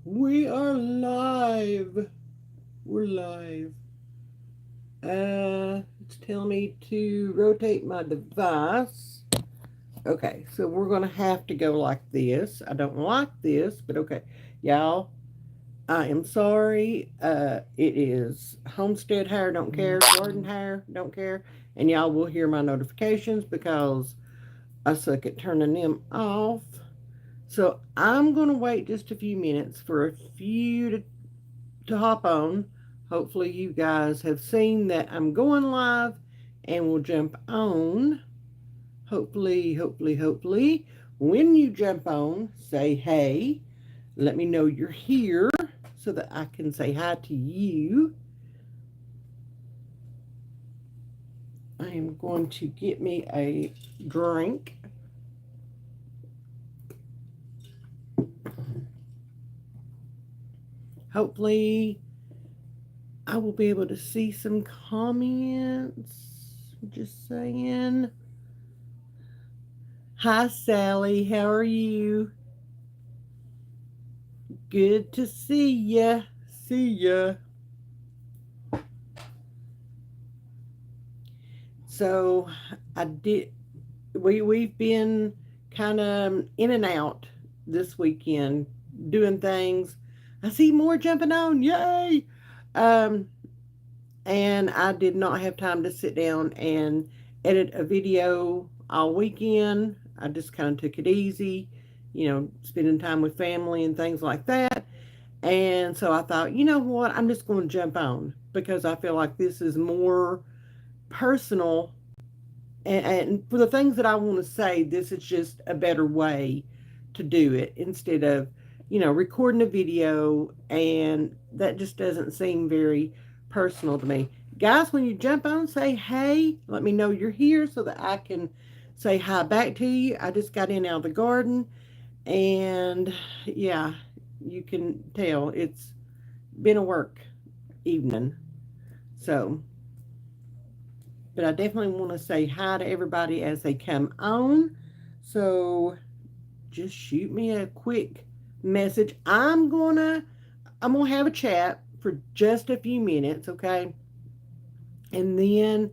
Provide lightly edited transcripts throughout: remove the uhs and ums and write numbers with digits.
We are live. We're live. It's telling me to rotate my device. Okay, so we're gonna have to go like this. I don't like this, but okay, y'all. I am sorry. It is homestead hire, don't care. Garden hire, don't care. And y'all will hear my notifications because I suck at turning them off. So I'm gonna wait just a few minutes for a few to hop on. Hopefully, you guys have seen that I'm going live and we'll jump on. Hopefully, when you jump on, say hey. Let me know you're here so that I can say hi to you. I am going to get me a drink. Hopefully, I will be able to see some comments. Just saying. Hi, Sally. How are you? Good to see ya. See ya. So I did. We've been kind of in and out this weekend doing things. I see more jumping on. Yay! Um, and I did not have time to sit down and edit a video all weekend. I just kind of took it easy, spending time with family and things like that. And so I thought, you know what, I'm just going to jump on because I feel like this is more personal. And for the things that I want to say, this is just a better way to do it instead of, recording a video. And that just doesn't seem very personal to me. Guys, when you jump on, say hey, let me know you're here so that I can say hi back to you. I just got in out of the garden and yeah, you can tell it's been a work evening. So, but I definitely want to say hi to everybody as they come on. So, just shoot me a quick message. I'm gonna have a chat for just a few minutes, okay? And then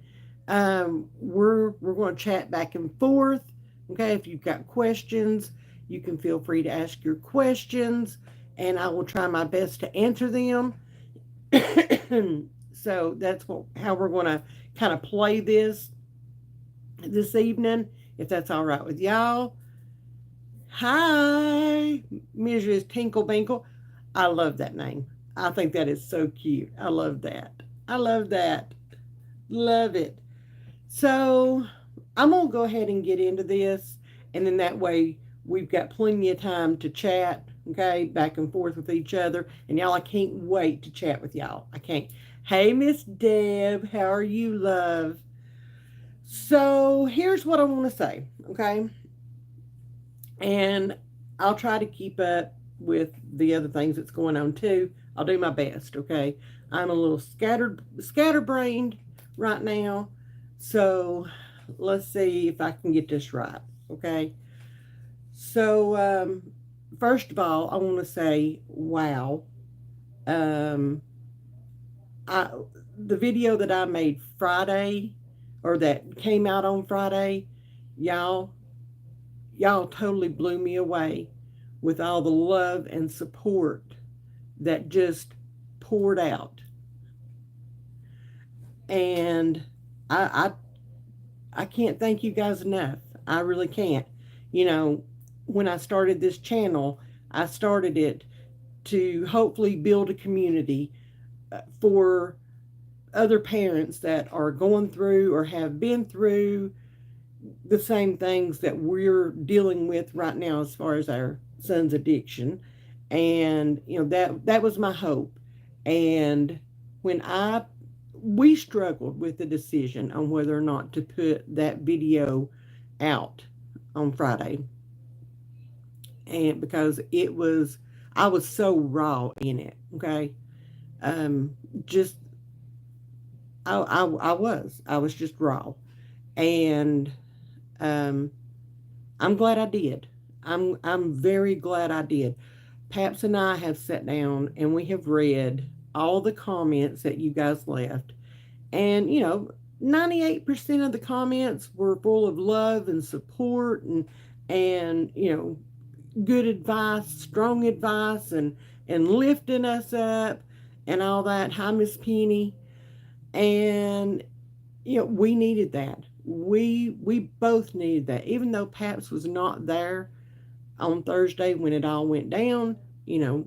we're going to chat back and forth. Okay, if you've got questions, you can feel free to ask your questions, and I will try my best to answer them. So that's how we're going to kind of play this evening, if that's all right with y'all. Hi, Mrs. Tinklebinkle. I love that name. I think that is so cute. I love that. I love that. Love it. So I'm going to go ahead and get into this. And then that way we've got plenty of time to chat, okay, back and forth with each other. And y'all, I can't wait to chat with y'all. I can't. Hey, Miss Deb, how are you, love? So here's what I want to say, okay? And I'll try to keep up with the other things that's going on too. I'll do my best, okay? I'm a little scatterbrained right now. So let's see if I can get this right, okay? So, first of all, I want to say, wow. Um, I, the video that I made Friday, or that came out on Friday, y'all, y'all totally blew me away with all the love and support that just poured out. And I, I can't thank you guys enough. I really can't. You know, when I started this channel, I started it to hopefully build a community for other parents that are going through or have been through the same things that we're dealing with right now as far as our son's addiction. And that was my hope. And when I we struggled with the decision on whether or not to put that video out on Friday. And because I was so raw in it, okay? Um, just, I was just raw. And um, I'm glad I did. I'm very glad I did. Paps and I have sat down and we have read all the comments that you guys left. And, 98% of the comments were full of love and support and good advice, strong advice, and lifting us up and all that. Hi, Miss Penny. And, we needed that. We both needed that. Even though Paps was not there on Thursday when it all went down, you know,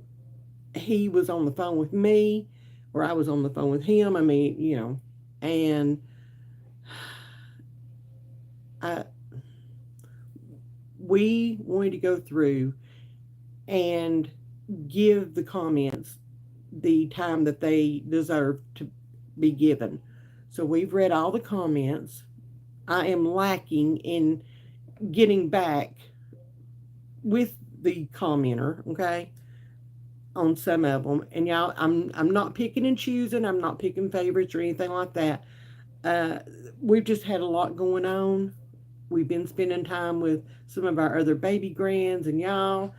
he was on the phone with me or I was on the phone with him. I mean, and I, we wanted to go through and give the comments the time that they deserve to be given. So we've read all the comments. I am lacking in getting back with the commenter, okay, on some of them. And y'all, I'm not picking and choosing. I'm not picking favorites or anything like that. Uh, we've just had a lot going on. We've been spending time with some of our other baby grands, and y'all,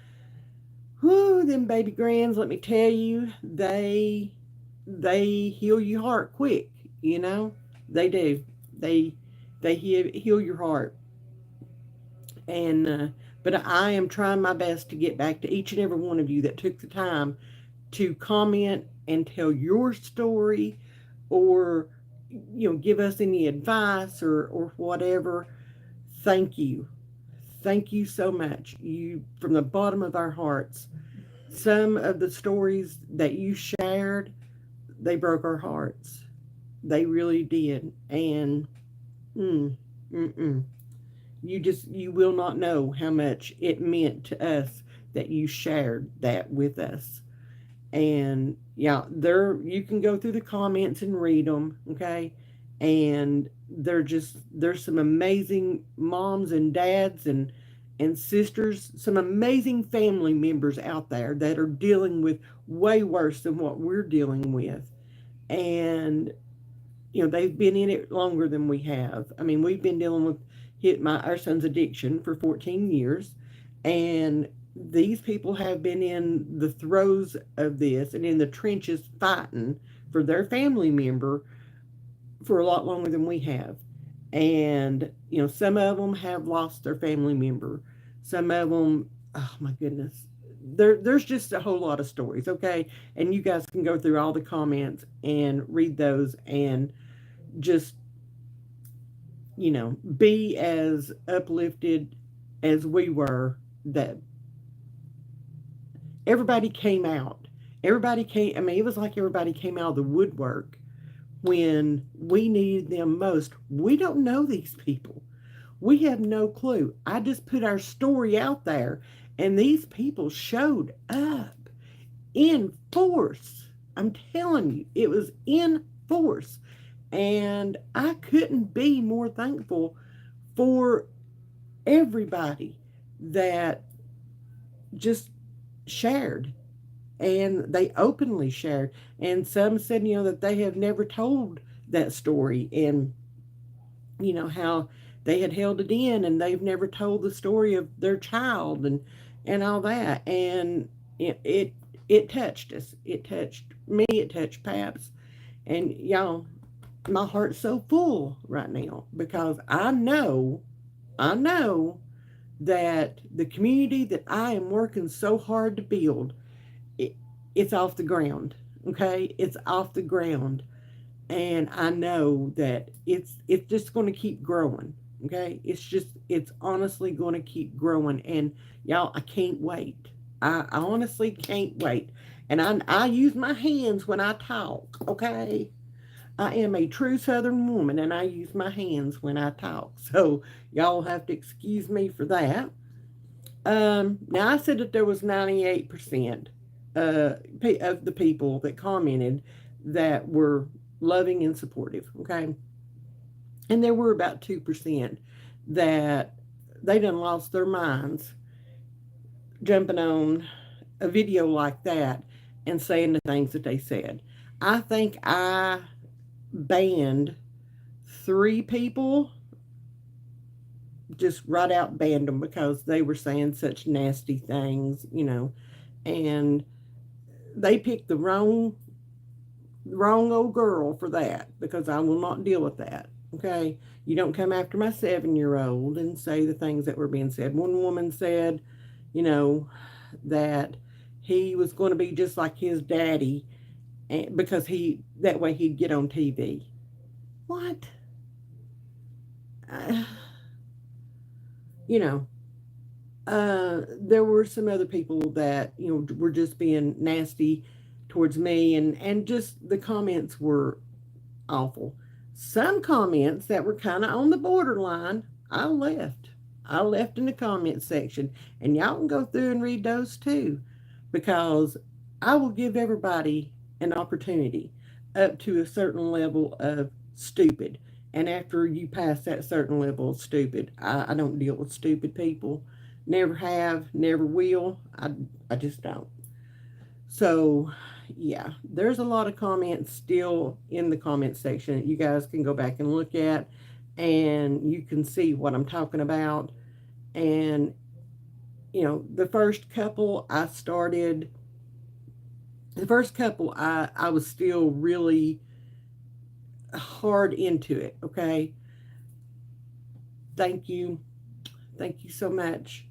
whoo, them baby grands, let me tell you, they heal your heart quick, you know? They do. They they heal your heart. And but I am trying my best to get back to each and every one of you that took the time to comment and tell your story or give us any advice or whatever. Thank you. Thank you so much. You from the bottom of our hearts. Some of the stories that you shared, they broke our hearts. They really did. And mm, mm-mm. You will not know how much it meant to us that you shared that with us. And yeah, there you can go through the comments and read them, okay? And there's some amazing moms and dads and sisters, some amazing family members out there that are dealing with way worse than what we're dealing with. And they've been in it longer than we have. I mean, we've been dealing with hit my our son's addiction for 14 years, and these people have been in the throes of this and in the trenches fighting for their family member for a lot longer than we have. And some of them have lost their family member. Some of them, oh my goodness, there's just a whole lot of stories, okay? And you guys can go through all the comments and read those and just be as uplifted as we were, that everybody came out. Everybody came, I mean, it was like everybody came out of the woodwork when we needed them most. We don't know these people. We have no clue. I just put our story out there, and these people showed up in force. I'm telling you, it was in force. And I couldn't be more thankful for everybody that just shared, and they openly shared. And some said, that they have never told that story, and how they had held it in and they've never told the story of their child and all that. And it touched us. It touched me. It touched Paps. And y'all, my heart's so full right now because I know that the community that I am working so hard to build, it, it's off the ground. Okay, it's off the ground, and I know that it's just going to keep growing. Okay, it's honestly going to keep growing, and y'all, I can't wait. I honestly can't wait, and I use my hands when I talk. Okay, I am a true Southern woman, and I use my hands when I talk. So y'all have to excuse me for that. Now I said that there was 98% of the people that commented that were loving and supportive. Okay, and there were about 2% that they done lost their minds jumping on a video like that and saying the things that they said. I think I banned 3 people, just right out banned them because they were saying such nasty things. And they picked the wrong old girl for that, because I will not deal with that. Okay? You don't come after my 7-year-old and say the things that were being said. One woman said, you know, that he was going to be just like his daddy, because that way he'd get on TV. What? Uh, you know, there were some other people that, were just being nasty towards me, and just the comments were awful. Some comments that were kind of on the borderline, I left. I left in the comment section, and y'all can go through and read those too, because I will give everybody an opportunity up to a certain level of stupid. And after you pass that certain level of stupid, I don't deal with stupid people. Never have, never will. I just don't. So, yeah, there's a lot of comments still in the comment section that you guys can go back and look at, and you can see what I'm talking about. And, the first couple I was still really hard into it, okay? Thank you. Thank you so much.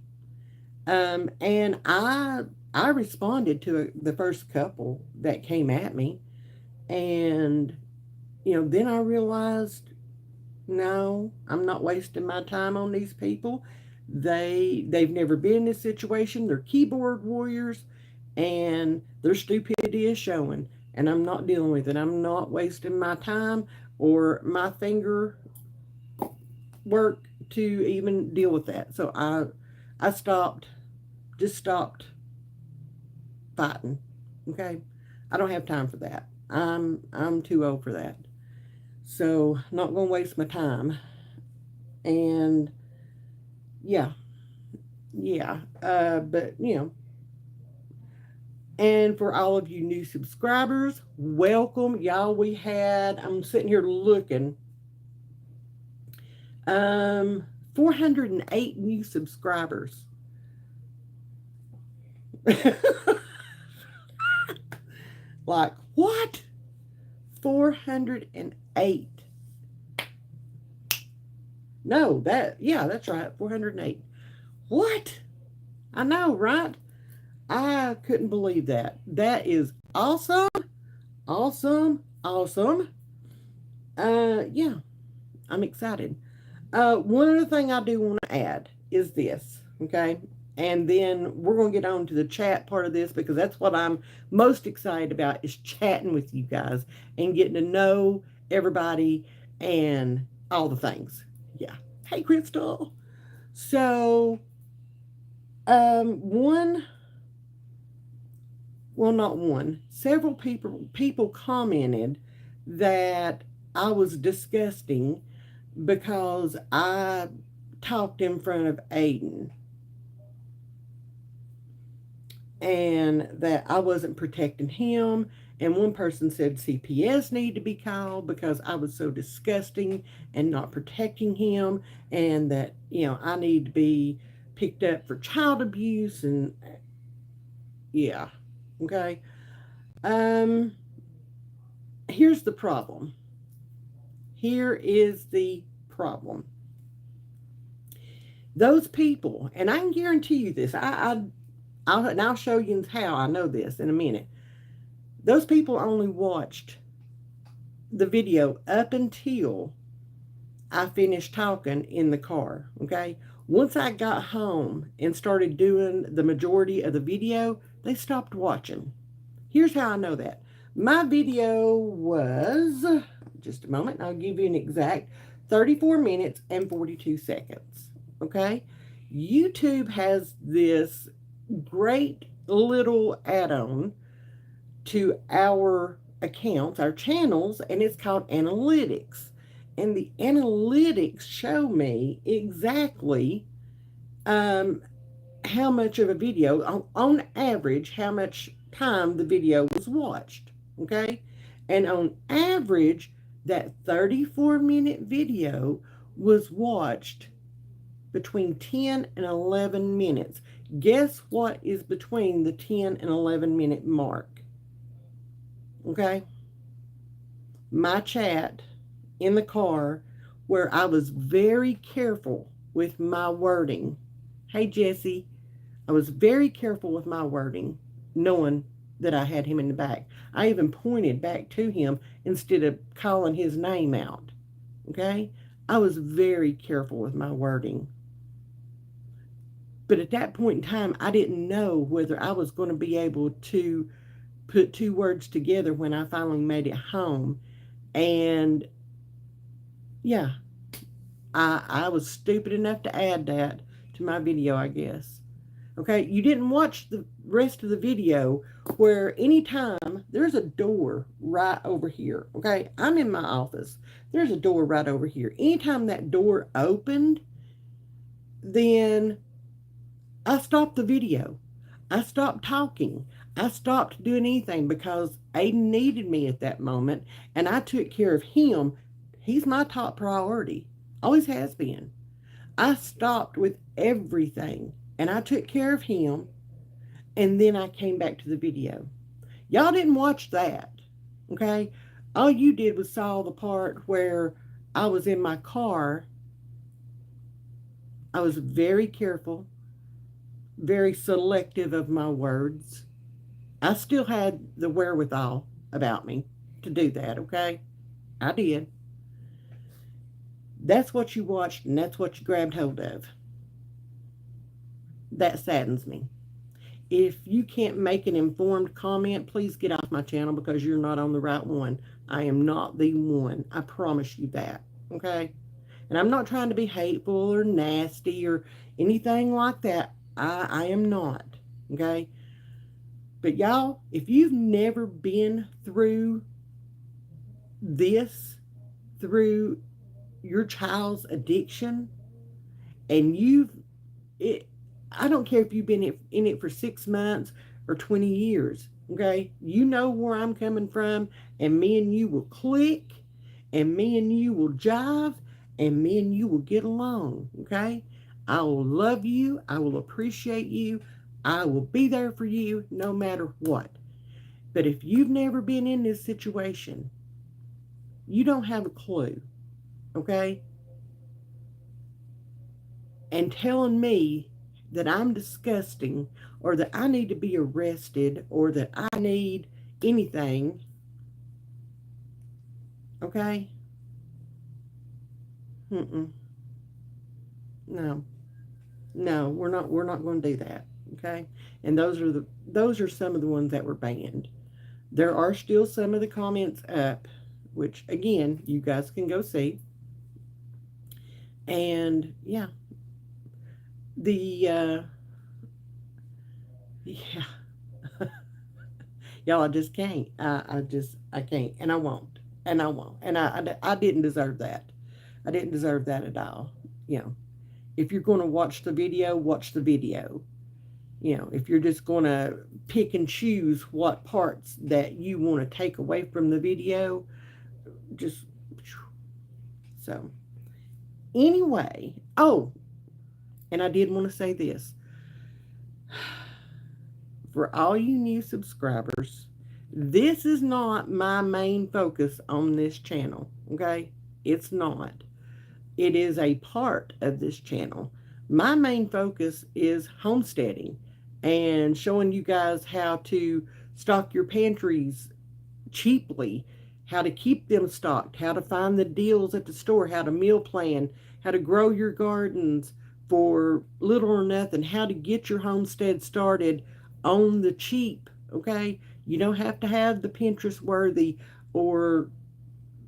And I responded to the first couple that came at me, and then I realized, no, I'm not wasting my time on these people. They've never been in this situation. They're keyboard warriors, and their stupidity is showing. And I'm not dealing with it. I'm not wasting my time or my finger work to even deal with that. So I stopped fighting. Okay, I don't have time for that. I'm too old for that. So not gonna waste my time. And yeah, yeah. But and for all of you new subscribers, welcome, y'all. I'm sitting here looking, 408 new subscribers. Like, what? 408. No, that's right. 408. What? I know, right? I couldn't believe that. That is awesome. Awesome. Awesome. Yeah, I'm excited. One other thing I do want to add is this, okay? And then we're going to get on to the chat part of this, because that's what I'm most excited about, is chatting with you guys and getting to know everybody and all the things. Yeah. Hey, Crystal. So, not one, several people commented that I was disgusting because I talked in front of Aiden, and that I wasn't protecting him. And one person said CPS needed to be called because I was so disgusting and not protecting him, and that, I need to be picked up for child abuse. And yeah, okay. Here's the problem. Here is the problem. Those people, and I can guarantee you this, I'll show you how I know this in a minute. Those people only watched the video up until I finished talking in the car, okay? Once I got home and started doing the majority of the video, they stopped watching. Here's how I know that. My video was, just a moment, I'll give you an exact 34 minutes and 42 seconds, okay? YouTube has this great little add-on to our accounts, our channels, and it's called analytics. And the analytics show me exactly how much of a video, on average, how much time the video was watched. Okay? And on average, that 34-minute video was watched between 10 and 11 minutes. Guess what is between the 10 and 11-minute mark? Okay? My chat in the car, where I was very careful with my wording. Hey, Jesse, I was very careful with my wording, knowing that I had him in the back. I even pointed back to him instead of calling his name out. Okay? I was very careful with my wording. But at that point in time, I didn't know whether I was going to be able to put two words together when I finally made it home. And yeah, I was stupid enough to add that to my video, I guess. Okay, you didn't watch the rest of the video where anytime there's a door right over here. Okay, I'm in my office. There's a door right over here. Anytime that door opened, then I stopped the video. I stopped talking. I stopped doing anything because Aiden needed me at that moment, and I took care of him. He's my top priority. Always has been. I stopped with everything and I took care of him, and then I came back to the video. Y'all didn't watch that, okay? All you did was saw the part where I was in my car. I was very careful, very selective of my words. I still had the wherewithal about me to do that, okay? I did. That's what you watched and that's what you grabbed hold of. That saddens me. If you can't make an informed comment, please get off my channel because you're not on the right one. I am not the one. I promise you that. Okay? And I'm not trying to be hateful or nasty or anything like that. I am not. Okay? But y'all, if you've never been through this, through your child's addiction, and it, I don't care if you've been in it for 6 months or 20 years, okay? You know where I'm coming from, and me and you will click, and me and you will jive, and me and you will get along, okay? I will love you. I will appreciate you. I will be there for you no matter what. But if you've never been in this situation, you don't have a clue, okay? And telling me that I'm disgusting or that I need to be arrested or that I need anything, okay? Mm-mm. No. No, we're not going to do that, okay? And those are some of the ones that were banned. There are still some of the comments up, which again, you guys can go see. And yeah, the yeah, y'all, I just can't. I can't, and I won't, and I won't, and I didn't deserve that. I didn't deserve that at all. You know, if you're going to watch the video, watch the video. You know, if you're just going to pick and choose what parts that you want to take away from the video, just so. Anyway, oh, and I did want to say this. For all you new subscribers, this is not my main focus on this channel, okay? It's not. It is a part of this channel. My main focus is homesteading and showing you guys how to stock your pantries cheaply, how to keep them stocked, how to find the deals at the store, how to meal plan, how to grow your gardens for little or nothing, how to get your homestead started on the cheap, okay? You don't have to have the Pinterest worthy or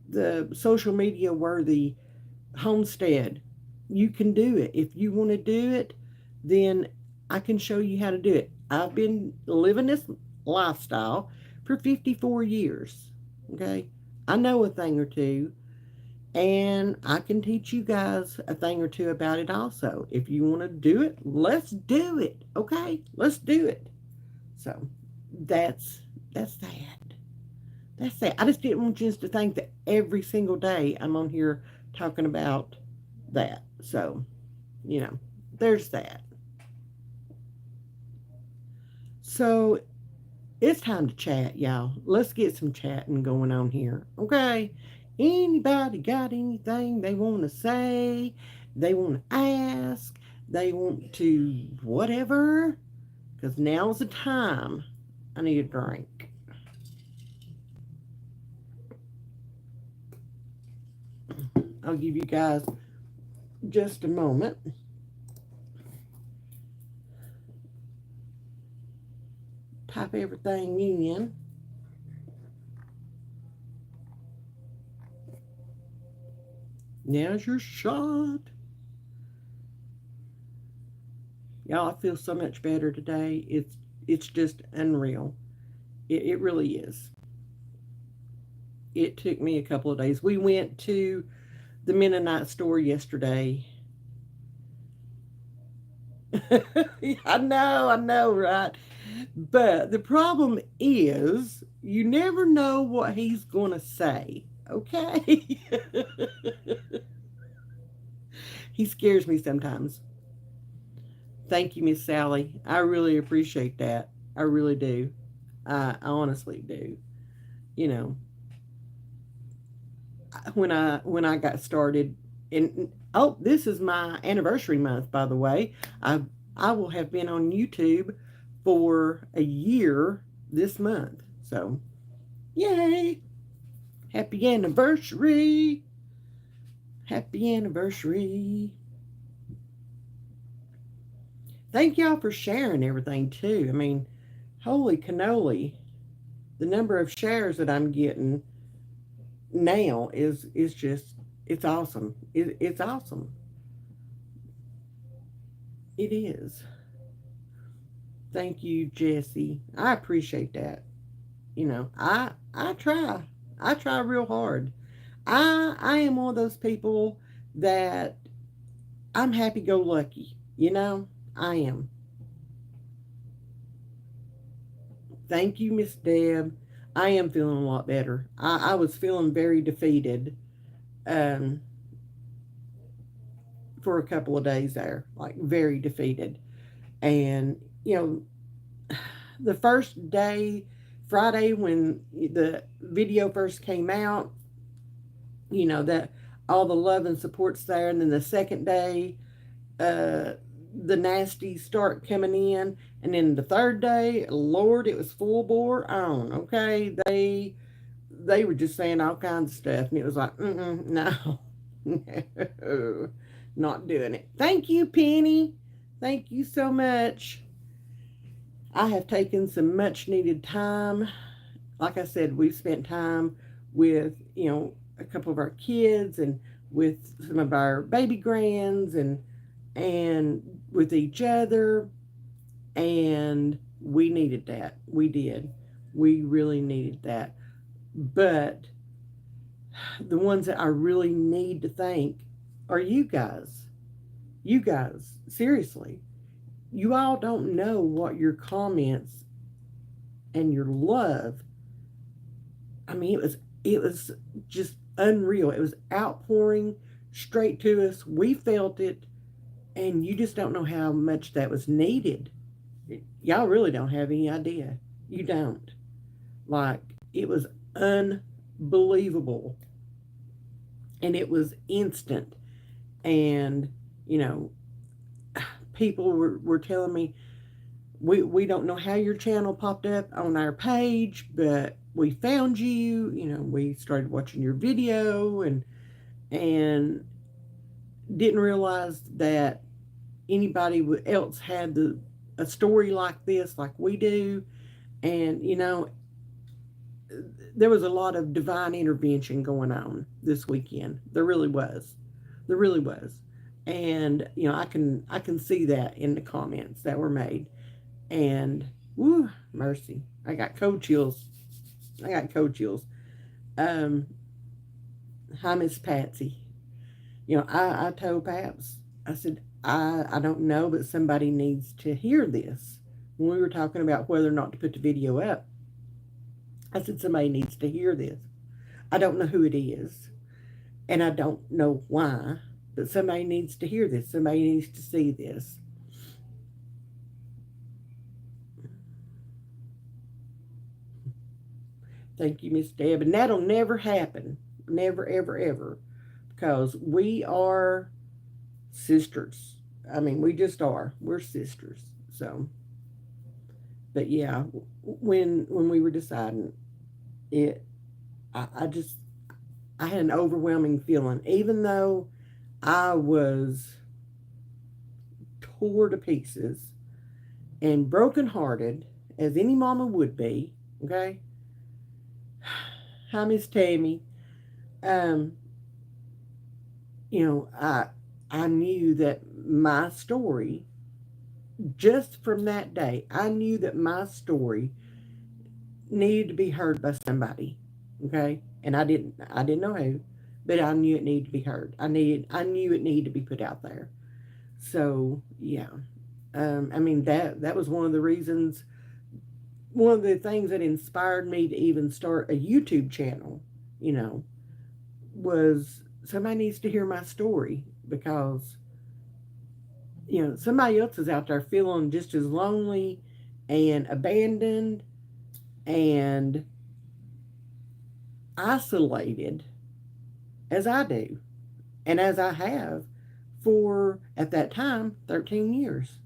the social media worthy homestead. You can do it. If you want to do it, then I can show you how to do it. I've been living this lifestyle for 54 years. Okay? I know a thing or two, and I can teach you guys a thing or two about it also. If you want to do it, let's do it. Okay? Let's do it. So, that's that. That's that. I just didn't want you to think that every single day I'm on here talking about that. So, you know, there's that. So it's time to chat, y'all. Let's get some chatting going on here. Okay? Anybody got anything they want to say? They want to ask? They want to whatever? Because now's the time. I need a drink. I'll give you guys just a moment. Type everything in. Now's your shot. Y'all, I feel so much better today. It's just unreal. It really is. It took me a couple of days. We went to the Mennonite store yesterday. I know, right? But the problem is, you never know what he's going to say, okay? He scares me sometimes. Thank you, Miss Sally. I really appreciate that. I really do. I honestly do. You know, when I got started, and oh, this is my anniversary month, by the way. I will have been on YouTube for a year this month. So, yay! Happy anniversary! Happy anniversary! Thank y'all for sharing everything too. I mean, holy cannoli! The number of shares that I'm getting now is just it's awesome. It's awesome. It is. Thank you, Jesse. I appreciate that. I try. I try real hard. I am one of those people that I'm happy go lucky. I am. Thank you, Miss Deb. I am feeling a lot better. I was feeling very defeated um, for a couple of days there, like very defeated. And, the first day, Friday, when the video first came out, that all the love and support's there. And then the second day, uh, the nasties start coming in. And then the third day, Lord, it was full bore on. Okay, they were just saying all kinds of stuff, and it was like, no, no, not doing it. Thank you, Penny. Thank you so much. I have taken some much needed time. Like I said, we've spent time with, a couple of our kids and with some of our baby grands and with each other, and we needed that. We did. We really needed that. But the ones that I really need to thank are you guys. You guys, seriously. You all don't know what your comments and your love. I mean, it was just unreal. It was outpouring straight to us. We felt it, and you just don't know how much that was needed. Y'all really don't have any idea. You don't. Like, it was unbelievable. And it was instant. And, people were telling me, we don't know how your channel popped up on our page, but we found you. We started watching your video and didn't realize that anybody else had a story like this, like we do. And there was a lot of divine intervention going on this weekend. There really was. There really was. And I can see that in the comments that were made. And woo, mercy. I got cold chills. I got cold chills. Um, Hi, Miss Patsy. I told Paps, I said, I don't know, but somebody needs to hear this. When we were talking about whether or not to put the video up, I said, somebody needs to hear this. I don't know who it is, and I don't know why, but somebody needs to hear this. Somebody needs to see this. Thank you, Miss Deb. And that'll never happen. Never, ever, ever. Because we are sisters. I mean, we just are. We're sisters. So, but yeah, when we were deciding it, I just I had an overwhelming feeling, even though I was tore to pieces and brokenhearted, as any mama would be. Okay, hi Miss Tammy. Um, I knew that my story, just from that day, I knew that my story needed to be heard by somebody. Okay, and I didn't know who, but I knew it needed to be heard. I knew it needed to be put out there. So yeah, I mean that was one of the reasons, one of the things that inspired me to even start a YouTube channel. You know, was somebody needs to hear my story, because somebody else is out there feeling just as lonely and abandoned and isolated as I do, and as I have for, at that time, 13 years.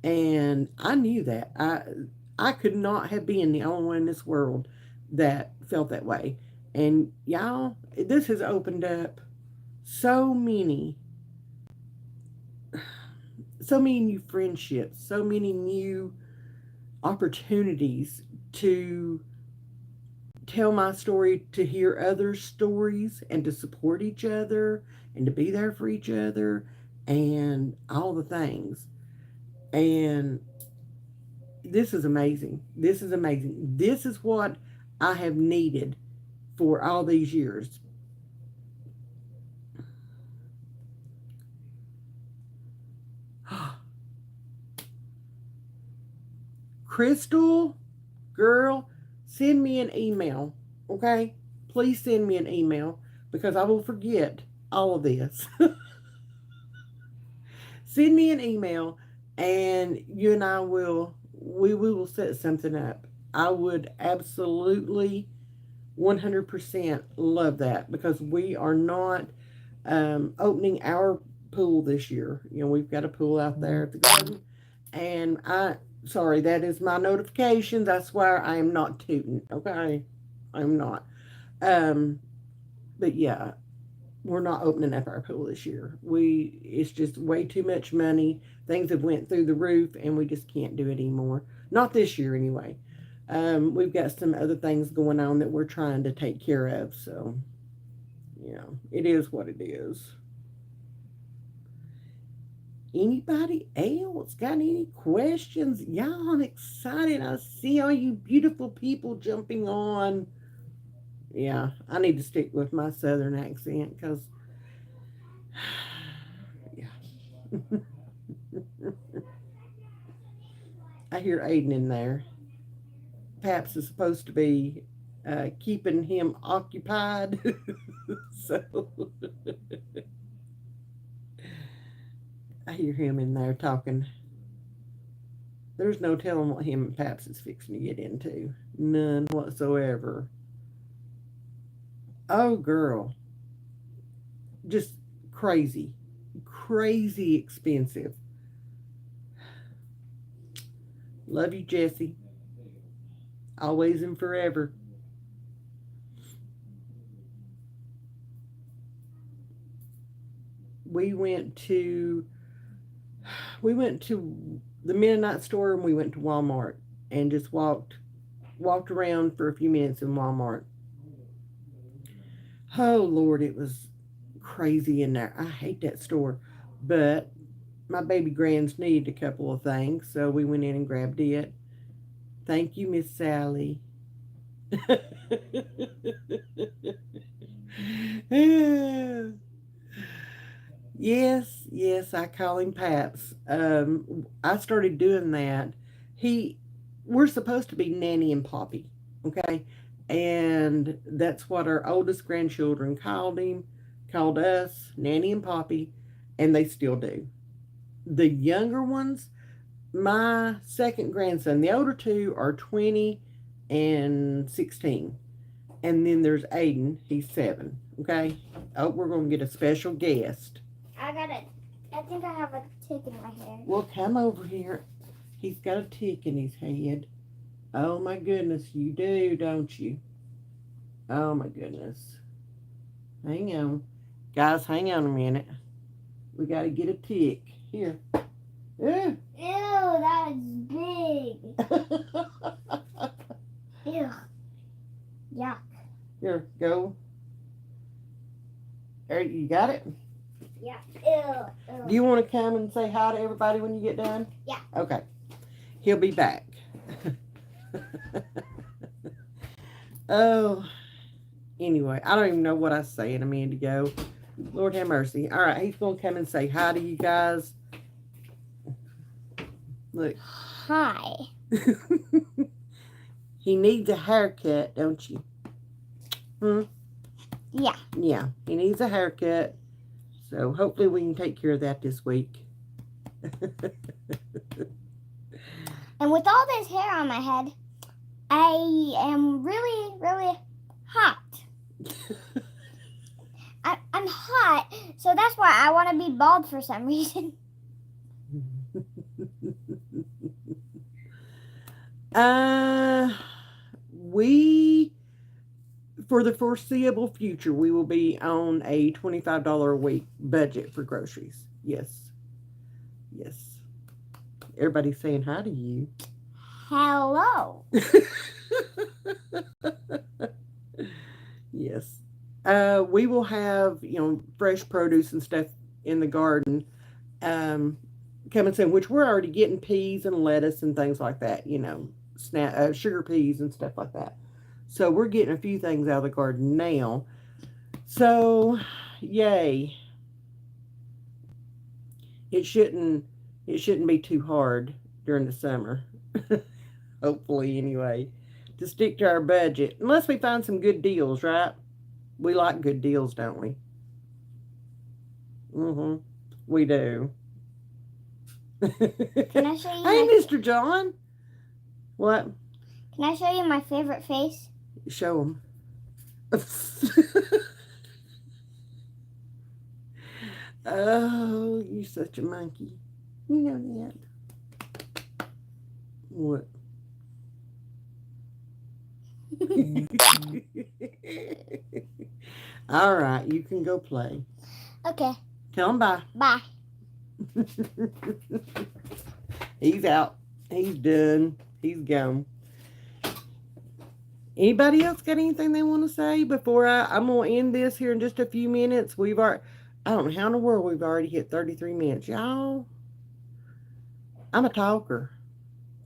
And I knew that. I could not have been the only one in this world that felt that way. And y'all, this has opened up so many new friendships, so many new opportunities to tell my story, to hear others' stories, and to support each other, and to be there for each other, and all the things. And this is amazing. This is amazing. This is what I have needed for all these years. Crystal, girl, send me an email, okay? Please send me an email, because I will forget all of this. Send me an email, and you and I will set something up. I would absolutely 100% love that, because we are not opening our pool this year. We've got a pool out there at the garden, and sorry, that is my notifications. I swear I am not tooting. Okay, I'm not. Um, but yeah, we're not opening up our pool this year. It's just way too much money. Things have went through the roof, and we just can't do it anymore. Not this year anyway. We've got some other things going on that we're trying to take care of. So it is what it is. Anybody else got any questions? Y'all, I'm excited. I see all you beautiful people jumping on. Yeah, I need to stick with my southern accent, because yeah. I hear Aiden in there. Paps is supposed to be keeping him occupied. So I hear him in there talking. There's no telling what him and Paps is fixing to get into. None whatsoever. Oh, girl. Just crazy. Crazy expensive. Love you, Jesse. Always and forever. We went to we went to the Mennonite store, and we went to Walmart, and just walked around for a few minutes in Walmart. Oh Lord, it was crazy in there. I hate that store. But my baby grands needed a couple of things, so we went in and grabbed it. Thank you, Miss Sally. Yes, yes, I call him Paps. I started doing that. He, we're supposed to be Nanny and Poppy, okay? And that's what our oldest grandchildren called us, Nanny and Poppy, and they still do. The younger ones, my second grandson, the older two are 20 and 16. And then there's Aiden. He's 7. Okay? Oh, we're going to get a special guest. I think I have a tick in my hair. Well, come over here. He's got a tick in his head. Oh, my goodness. You do, don't you? Oh, my goodness. Hang on. Guys, hang on a minute. We got to get a tick. Here. Ew, that is big. Ew. Yuck. Here, go. There, you got it? Yeah. Ew. Do you want to come and say hi to everybody when you get done? Yeah. Okay. He'll be back. Oh. Anyway, I don't even know what I was saying a minute ago. Lord have mercy. All right, he's going to come and say hi to you guys. Look. Hi. He needs a haircut, don't you? Yeah. Yeah, he needs a haircut. So hopefully we can take care of that this week. And with all this hair on my head, I am really, really hot. I'm hot, so that's why I want to be bald for some reason. For the foreseeable future, we will be on a $25 a week budget for groceries. Yes. Yes. Everybody's saying hi to you. Hello. Yes. We will have, fresh produce and stuff in the garden coming soon, which we're already getting peas and lettuce and things like that, sugar peas and stuff like that. So we're getting a few things out of the garden now. So, yay. It shouldn't be too hard during the summer. Hopefully, anyway. To stick to our budget. Unless we find some good deals, right? We like good deals, don't we? Mm-hmm. We do. Can I show you? Hey, Mr. John. What? Can I show you my favorite face? Show him. Oh, you're such a monkey. You know that. What? All right, you can go play. Okay. Tell him bye. Bye. He's out. He's done. He's gone. Anybody else got anything they want to say before I'm going to end this here in just a few minutes? I don't know how in the world we've already hit 33 minutes. Y'all, I'm a talker.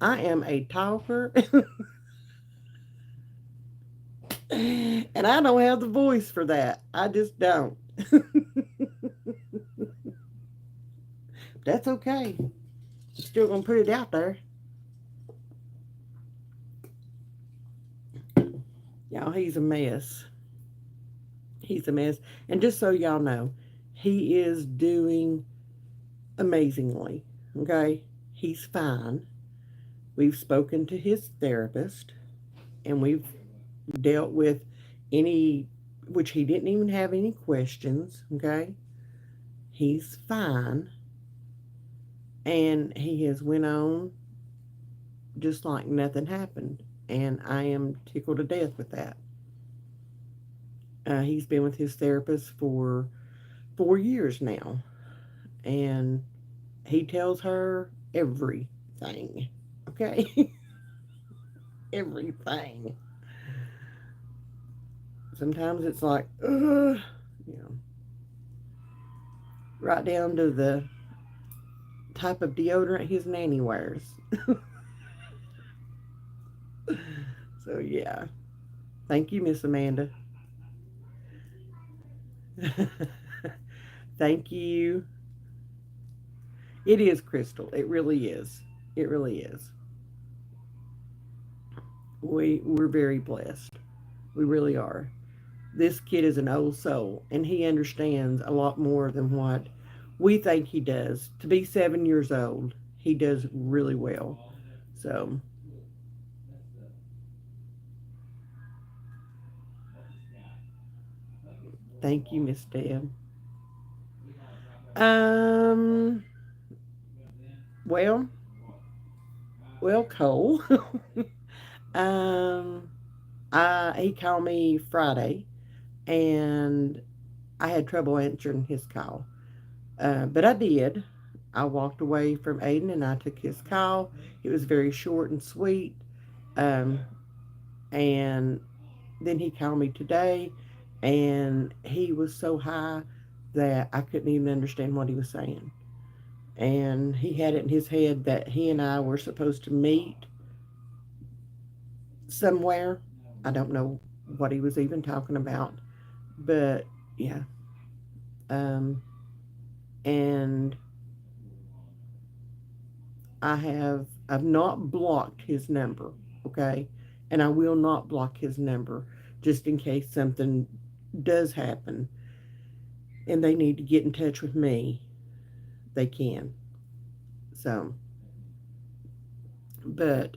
I am a talker. And I don't have the voice for that. I just don't. That's okay. I'm still going to put it out there. Y'all, he's a mess. He's a mess. And just so y'all know, he is doing amazingly. Okay? He's fine. We've spoken to his therapist, and we've dealt with which he didn't even have any questions. Okay? He's fine. And he has went on just like nothing happened. And I am tickled to death with that. He's been with his therapist for 4 years now. And he tells her everything. Okay? Everything. Sometimes it's like, right down to the type of deodorant his nanny wears. So, yeah. Thank you, Miss Amanda. Thank you. It is, Crystal. It really is. It really is. We're very blessed. We really are. This kid is an old soul, and he understands a lot more than what we think he does. To be 7 years old, he does really well. So, Thank you, Miss Deb. Um, well, Cole. um, he called me Friday, and I had trouble answering his call. But I did. I walked away from Aiden and I took his call. It was very short and sweet. Um, and then he called me today, and he was so high that I couldn't even understand what he was saying. And he had it in his head that he and I were supposed to meet somewhere. I don't know what he was even talking about, but yeah. Um, and I've not blocked his number, okay? And I will not block his number just in case something does happen and they need to get in touch with me. They can. So, but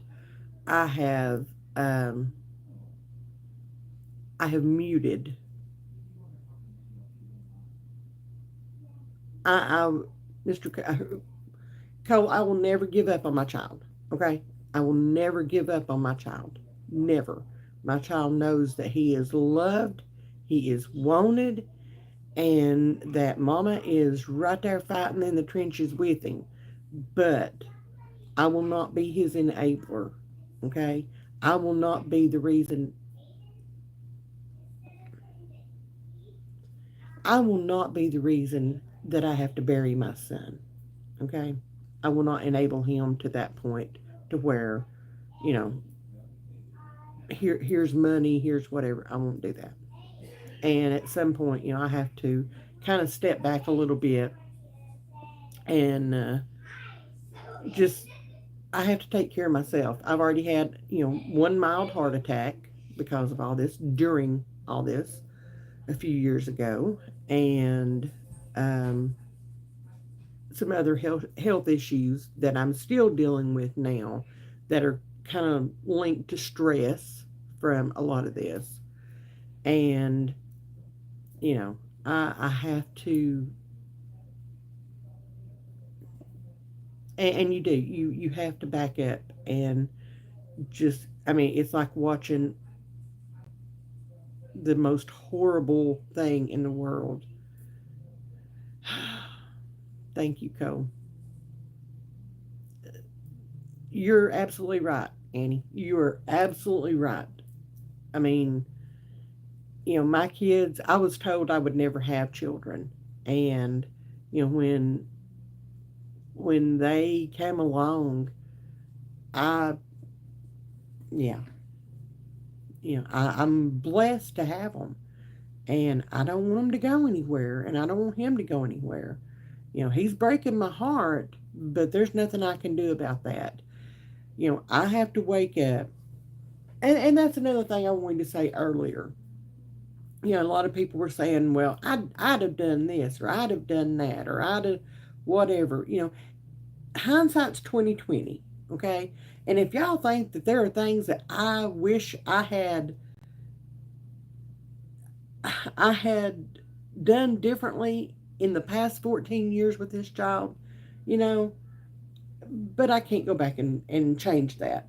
I have um I have muted. I Mr. Cole, I will never give up on my child. Okay? I will never give up on my child. Never. My child knows that he is loved, he is wanted, and that mama is right there fighting in the trenches with him. But I will not be his enabler. Okay? I will not be the reason. I will not be the reason that I have to bury my son. Okay? I will not enable him to that point to where, you know, here's money, here's whatever. I won't do that. And at some point, I have to kind of step back a little bit and just I have to take care of myself. I've already had, one mild heart attack because of all this during all this a few years ago, and um, some other health issues that I'm still dealing with now that are kind of linked to stress from a lot of this. And, you know, I have to, and you do, you have to back up and just, I mean, it's like watching the most horrible thing in the world. Thank you, Cole. You're absolutely right, Annie. You are absolutely right. I mean, my kids, I was told I would never have children. And, when they came along, I, yeah, I'm blessed to have them. And I don't want them to go anywhere, and I don't want him to go anywhere. He's breaking my heart, but there's nothing I can do about that. I have to wake up. And that's another thing I wanted to say earlier. A lot of people were saying, well, I'd have done this, or I'd have done that, or I'd have whatever. Hindsight's 2020, okay? And if y'all think that there are things that I had done differently in the past 14 years with this child, you know, but I can't go back and change that.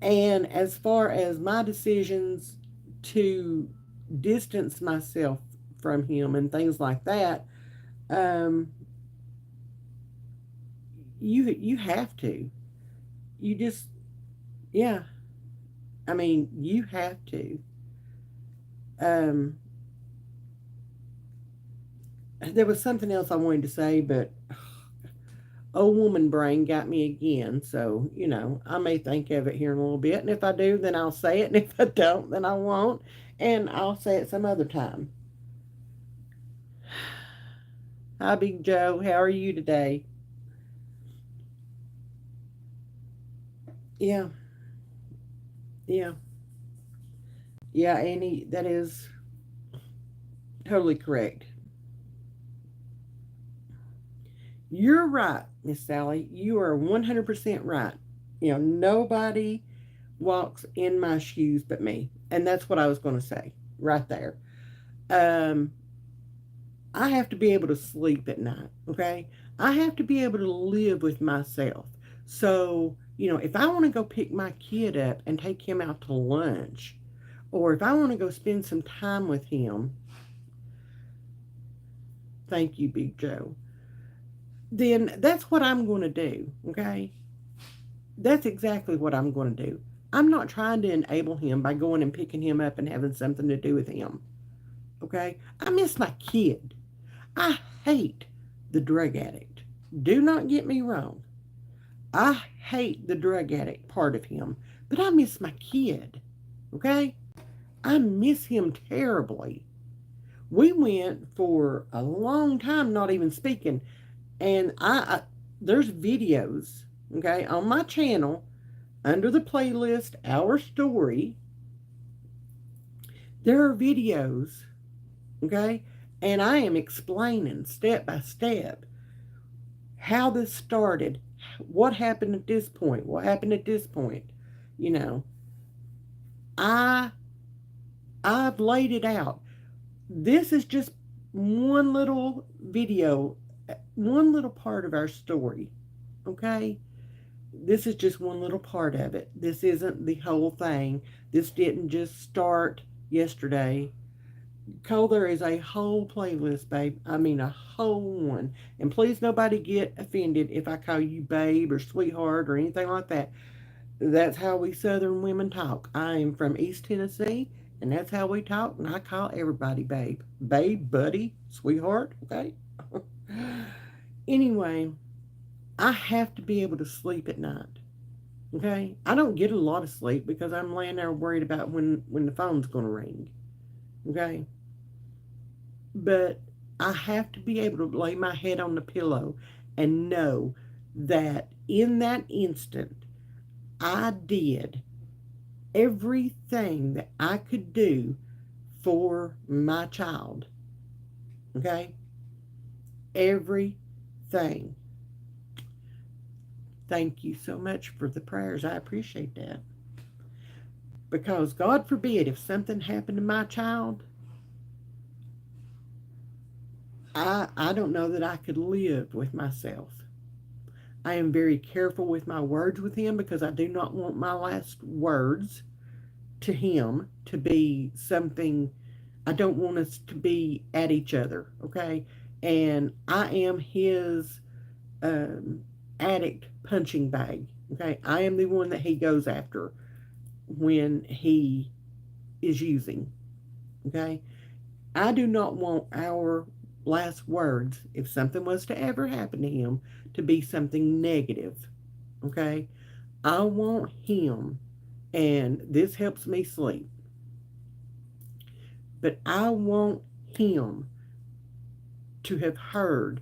And as far as my decisions to distance myself from him and things like that, um, you have to. You just, yeah. I mean, you have to. Um, there was something else I wanted to say, but old woman brain got me again. So, I may think of it here in a little bit. And if I do, then I'll say it. And if I don't, then I won't. And I'll say it some other time. Hi, Big Joe. How are you today? Yeah, yeah, yeah, Annie, that is totally correct. You're right, Miss Sally. You are 100% right. Nobody walks in my shoes but me. And that's what I was going to say right there. Um, I have to be able to sleep at night, okay? I have to be able to live with myself. So, if I want to go pick my kid up and take him out to lunch, or if I want to go spend some time with him, thank you, Big Joe, then that's what I'm going to do, okay? That's exactly what I'm going to do. I'm not trying to enable him by going and picking him up and having something to do with him, okay? I miss my kid. I hate the drug addict. Do not get me wrong. I hate the drug addict part of him, but I miss my kid, okay? I miss him terribly. We went for a long time not even speaking, and there's videos, okay, on my channel under the playlist Our Story. There are videos, okay, and I am explaining step by step how this started, what happened at this point, what happened at this point. You know, I I've laid it out. This is just one little video, one little part of our story. Okay? This is just one little part of it. This isn't the whole thing. This didn't just start yesterday. Cole, there is a whole playlist, babe. I mean, a whole one. And please, nobody get offended if I call you babe or sweetheart or anything like that. That's how we Southern women talk. I am from East Tennessee, and that's how we talk, and I call everybody babe. Babe, buddy, sweetheart, okay? Anyway, I have to be able to sleep at night, okay? I don't get a lot of sleep because I'm laying there worried about when the phone's going to ring, okay? But I have to be able to lay my head on the pillow and know that in that instant, I did everything that I could do for my child. Okay? Everything. Thank you so much for the prayers. I appreciate that. Because God forbid if something happened to my child, I don't know that I could live with myself. I am very careful with my words with him because I do not want my last words to him to be something. I don't want us to be at each other, okay? And I am his um, addict punching bag, okay? I am the one that he goes after when he is using, okay? I do not want our last words, if something was to ever happen to him, to be something negative, okay? I want him, and this helps me sleep, but I want him to have heard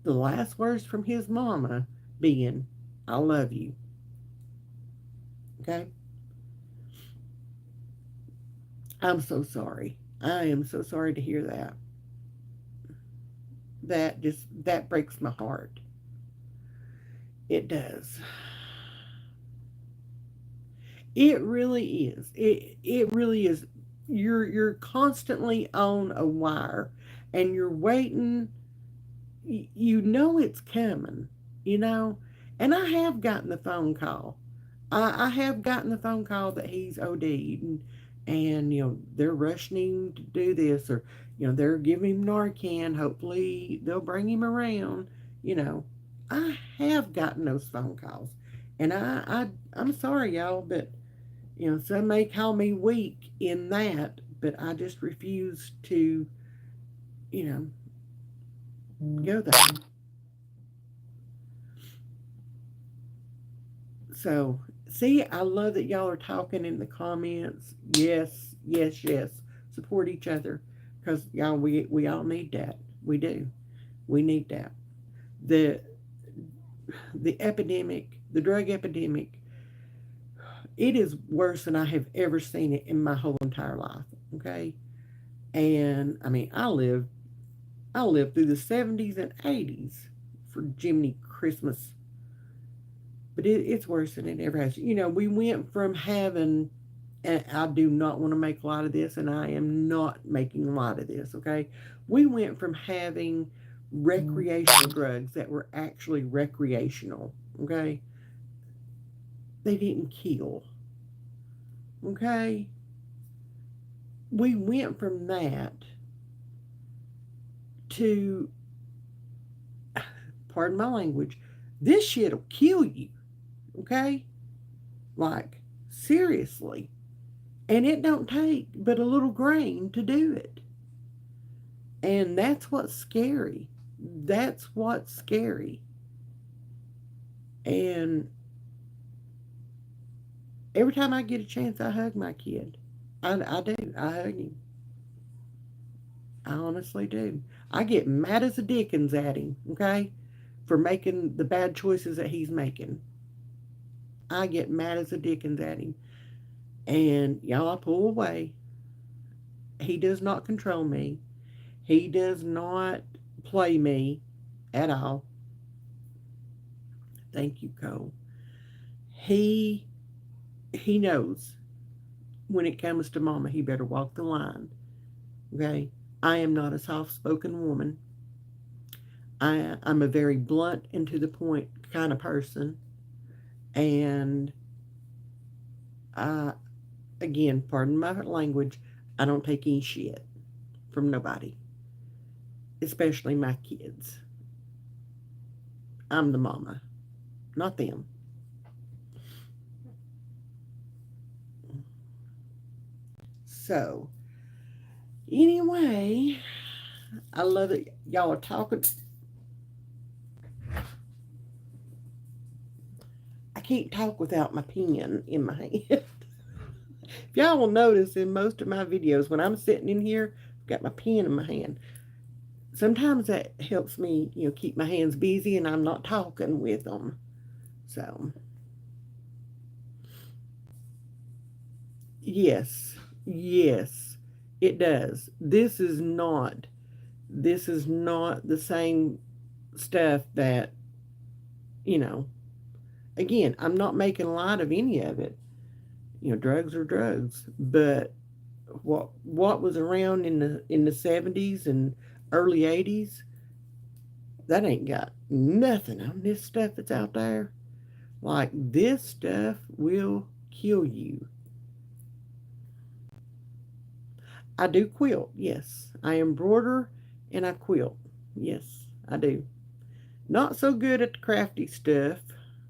the last words from his mama being, I love you. Okay? I'm so sorry. I am so sorry to hear that. That breaks my heart. It does. It really is. It really is. You're constantly on a wire and you're waiting. You know it's coming, you know. And I have gotten the phone call. I have gotten the phone call that he's OD'd, and they're rushing him to do this, or they're giving him Narcan. Hopefully they'll bring him around. You know, I have gotten those phone calls, and I'm sorry, y'all, but some may call me weak in that, but I just refuse to you go there. So, see, I love that y'all are talking in the comments. Yes, yes, yes. Support each other because y'all, we all need that. We do. We need that. The the epidemic, the drug epidemic, it is worse than I have ever seen it in my whole entire life. Okay, and I mean, I lived through the 70s and 80s for Jiminy Christmas, but it's worse than it ever has. We went from having And I do not want to make light of this, and I am not making light of this, okay? We went from having recreational drugs that were actually recreational, okay? They didn't kill, okay? We went from that to, pardon my language, this shit'll kill you, okay? Like, seriously. And it don't take but a little grain to do it. And that's what's scary. That's what's scary. And every time I get a chance, I hug my kid. I do. I hug him. I honestly do. I get mad as a dickens at him, okay, for making the bad choices that he's making. I get mad as a dickens at him. And y'all, I pull away. He does not control me. He does not play me at all. Thank you, Cole. He he knows when it comes to mama, he better walk the line. Okay? I am not a soft spoken woman. I'm a very blunt and to the point kind of person. And I, again, pardon my language, I don't take any shit from nobody, especially my kids. I'm the mama, not them. So, anyway, I love it. Y'all are talking. I can't talk without my pen in my hand. If y'all will notice in most of my videos, when I'm sitting in here, I've got my pen in my hand. Sometimes that helps me, keep my hands busy and I'm not talking with them. So, yes, yes, it does. This is not the same stuff that, you know, again, I'm not making light of any of it. Drugs are drugs, but what was around in the 70s and early 80s, that ain't got nothing on this stuff that's out there. Like, this stuff will kill you. I do quilt, yes. I embroider and I quilt. Yes, I do. Not so good at the crafty stuff,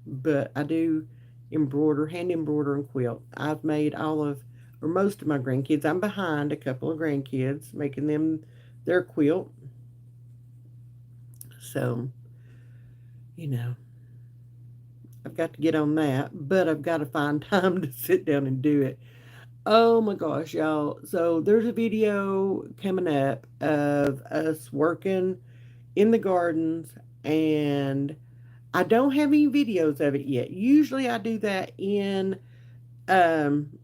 but I do embroider, hand embroider, and quilt. I've made all of, or most of my grandkids. I'm behind a couple of grandkids making them their quilt. So, you know, I've got to get on that, but I've got to find time to sit down and do it. Oh my gosh, y'all. So there's a video coming up of us working in the gardens, and I don't have any videos of it yet. Usually I do that in um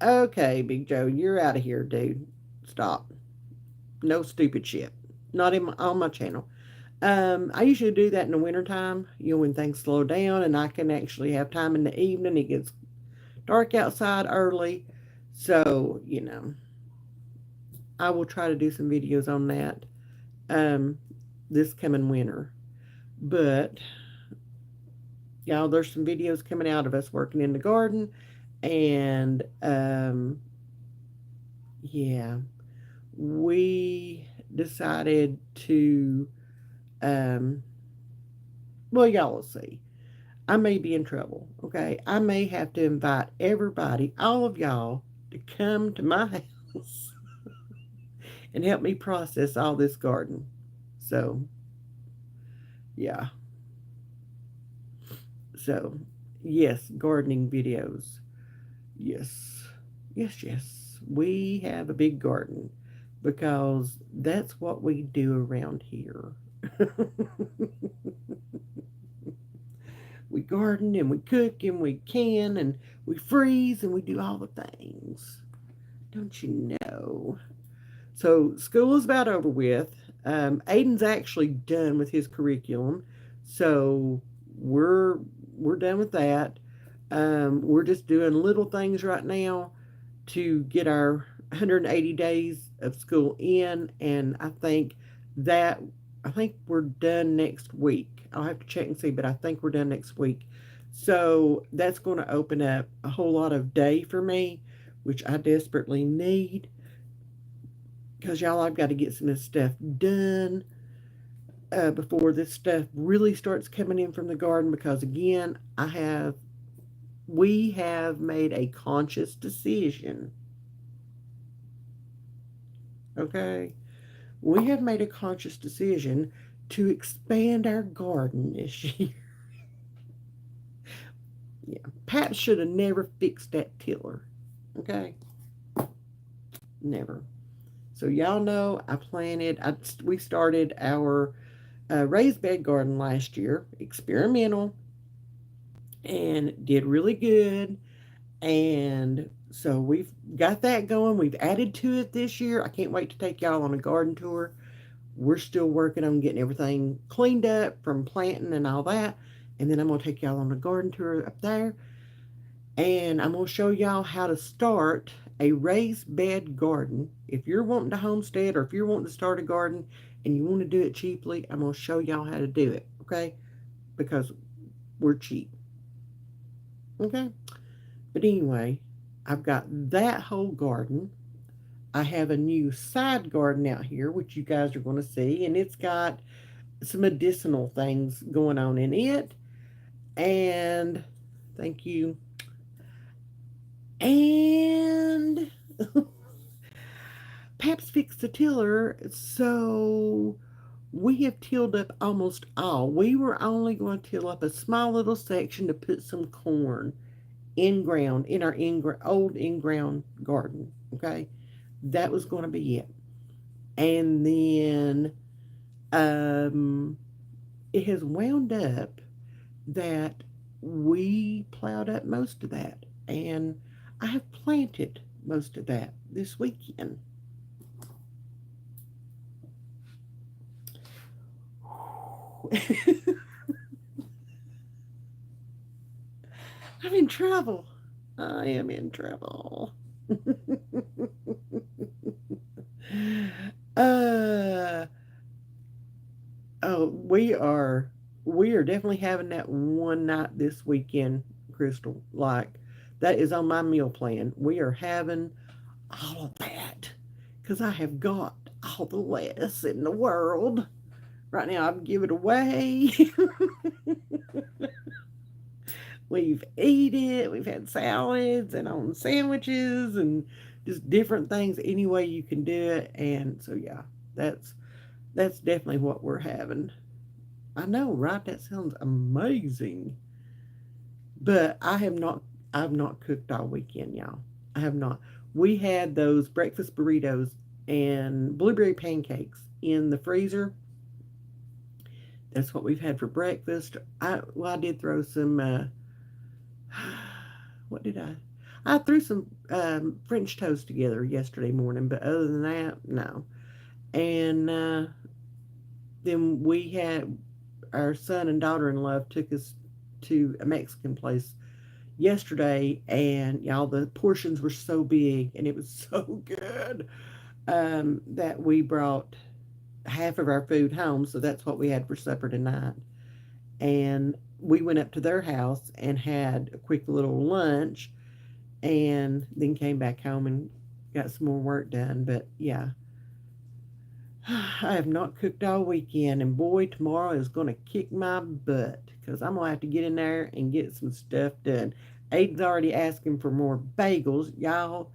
okay, Big Joe, you're out of here, dude. Stop. No stupid shit. Not on my channel. I usually do that in the wintertime, when things slow down and I can actually have time in the evening. It gets dark outside early. So, I will try to do some videos on that um, this coming winter. But, y'all, there's some videos coming out of us working in the garden. And, yeah, we decided to, um, well, y'all will see. I may be in trouble, okay? I may have to invite everybody, all of y'all, to come to my house and help me process all this garden. So, yeah. So, yes, gardening videos. Yes. Yes, yes. We have a big garden because that's what we do around here. We garden and we cook and we can and we freeze and we do all the things. Don't you know? So school is about over with. Aiden's actually done with his curriculum, so we're done with that. We're just doing little things right now to get our 180 days of school in, and that I think we're done next week. I'll have to check and see, but I think we're done next week. So that's going to open up a whole lot of day for me, which I desperately need because y'all, I've got to get some of this stuff done before this stuff really starts coming in from the garden. Because again, we have made a conscious decision. Okay, we have made a conscious decision to expand our garden this year. Yeah, Pat should have never fixed that tiller. Okay, never. So y'all know we started our raised bed garden last year, experimental, and did really good. And so we've got that going. We've added to it this year. I can't wait to take y'all on a garden tour. We're still working on getting everything cleaned up from planting and all that. And then I'm going to take y'all on a garden tour up there. And I'm going to show y'all how to start a raised bed garden. If you're wanting to homestead or if you're wanting to start a garden and you want to do it cheaply, I'm going to show y'all how to do it. Okay? Because we're cheap. Okay? But anyway, I've got that whole garden. I have a new side garden out here, which you guys are going to see, and it's got some medicinal things going on in it. And thank you. And Paps fixed the tiller, so we have tilled up almost all. We were only going to till up a small little section to put some corn in ground in our old in ground garden. Okay, that was going to be it. And then it has wound up that we plowed up most of that, and I have planted most of that this weekend. I'm in trouble. I am in trouble. uh oh, we are definitely having that one night this weekend, Crystal. Like that is on my meal plan. We are having all of that because I have got all the lettuce in the world. Right now, I've given it away. We've eaten it. We've had salads and on sandwiches and just different things any way you can do it. And so yeah, that's that's definitely what we're having. I know, right? That sounds amazing. But I've not cooked all weekend, y'all. I have not. We had those breakfast burritos and blueberry pancakes in the freezer. That's what we've had for breakfast. I did throw some what did I? I threw some French toast together yesterday morning, but other than that, no. And then we had our son and daughter-in-law took us to a Mexican place yesterday, and y'all, the portions were so big and it was so good that we brought half of our food home, so that's what we had for supper tonight. And we went up to their house and had a quick little lunch and then came back home and got some more work done. But yeah, I have not cooked all weekend, and boy, tomorrow is going to kick my butt because I'm going to have to get in there and get some stuff done. Aiden's already asking for more bagels. Y'all,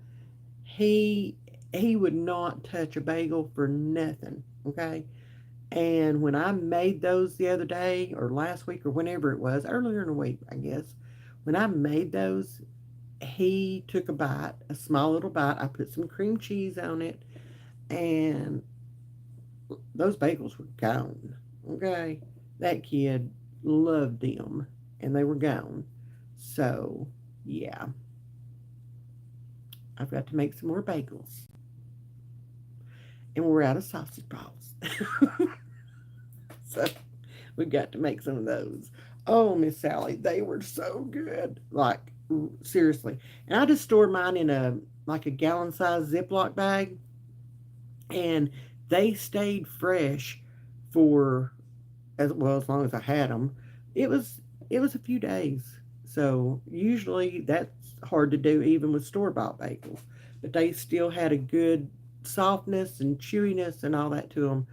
he he would not touch a bagel for nothing, okay? And when I made those the other day or last week or whenever it was, earlier in the week, I guess, when I made those, he took a bite, a small little bite. I put some cream cheese on it, and those bagels were gone. Okay, that kid loved them, and they were gone. So, yeah, I've got to make some more bagels, and we're out of sausage balls, so we've got to make some of those. Oh, Miss Sally, they were so good. Like seriously. And I just stored mine in a like a gallon size Ziploc bag, and they stayed fresh for as well as long as I had them. It was it was a few days. So usually that's hard to do even with store bought bagels, but they still had a good softness and chewiness and all that to them.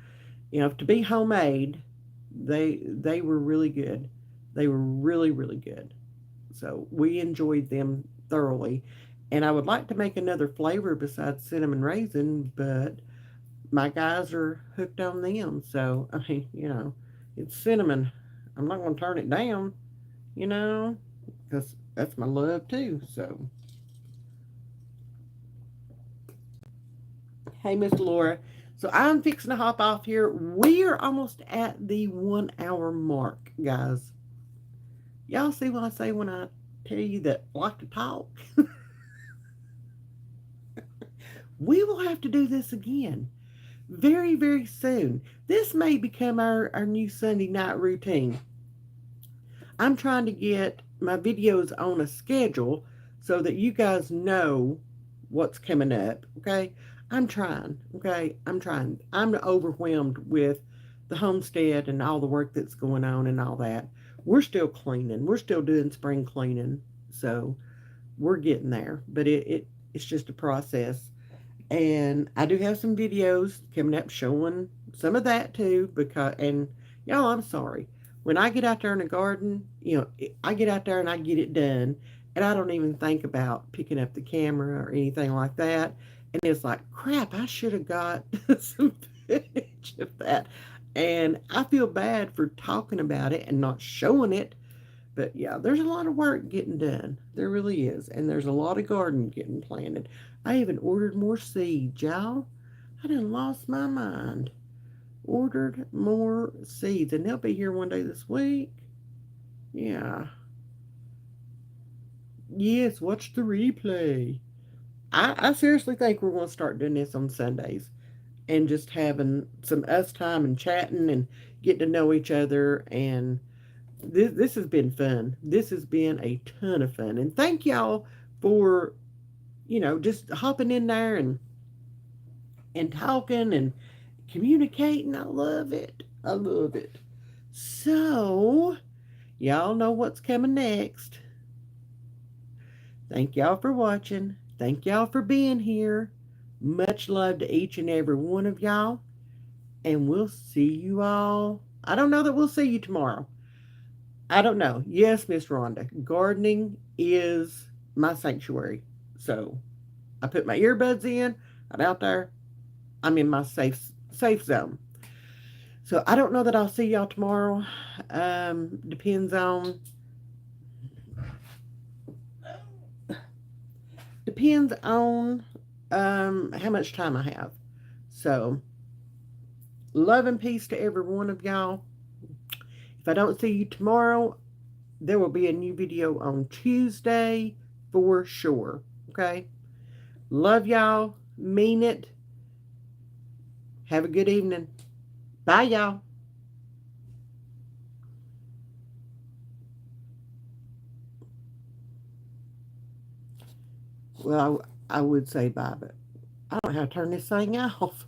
You know, to be homemade, they were really good. They were really good. So we enjoyed them thoroughly. And I would like to make another flavor besides cinnamon raisin, but my guys are hooked on them. So I mean, it's cinnamon. I'm not going to turn it down, you know, because that's my love too. So hey, Miss Laura. So I'm fixing to hop off here. We are almost at the 1 hour mark, guys. Y'all see what I say when I tell you that I like to talk? We will have to do this again very soon. This may become our new Sunday night routine. I'm trying to get my videos on a schedule so that you guys know what's coming up. Okay. I'm trying. Okay. I'm trying. I'm overwhelmed with the homestead and all the work that's going on and all that. We're still cleaning. We're still doing spring cleaning. So we're getting there. But it's just a process. And I do have some videos coming up showing some of that too. Because and y'all, I'm sorry. When I get out there in the garden, I get out there and I get it done, and I don't even think about picking up the camera or anything like that. And it's like, crap, I should have got some footage of that. And I feel bad for talking about it and not showing it. But yeah, there's a lot of work getting done. There really is. And there's a lot of garden getting planted. I even ordered more seeds, y'all. I done lost my mind. Ordered more seeds. And they'll be here one day this week. Yeah. Yes, watch the replay. I seriously think we're going to start doing this on Sundays and just having some us time and chatting and getting to know each other. And this has been fun. This has been a ton of fun. And thank y'all for, just hopping in there and talking and communicating. I love it. I love it. So, y'all know what's coming next. Thank y'all for watching. Thank y'all for being here. Much love to each and every one of y'all. And we'll see you all. I don't know that we'll see you tomorrow. I don't know. Yes, Miss Rhonda. Gardening is my sanctuary. So I put my earbuds in. I'm out there. I'm in my safe zone. So I don't know that I'll see y'all tomorrow. Depends on how much time I have. So love and peace to every one of y'all. If I don't see you tomorrow, there will be a new video on Tuesday for sure. Okay. Love y'all. Mean it. Have a good evening. Bye, y'all. Well, I would say bye, but I don't know how to turn this thing off.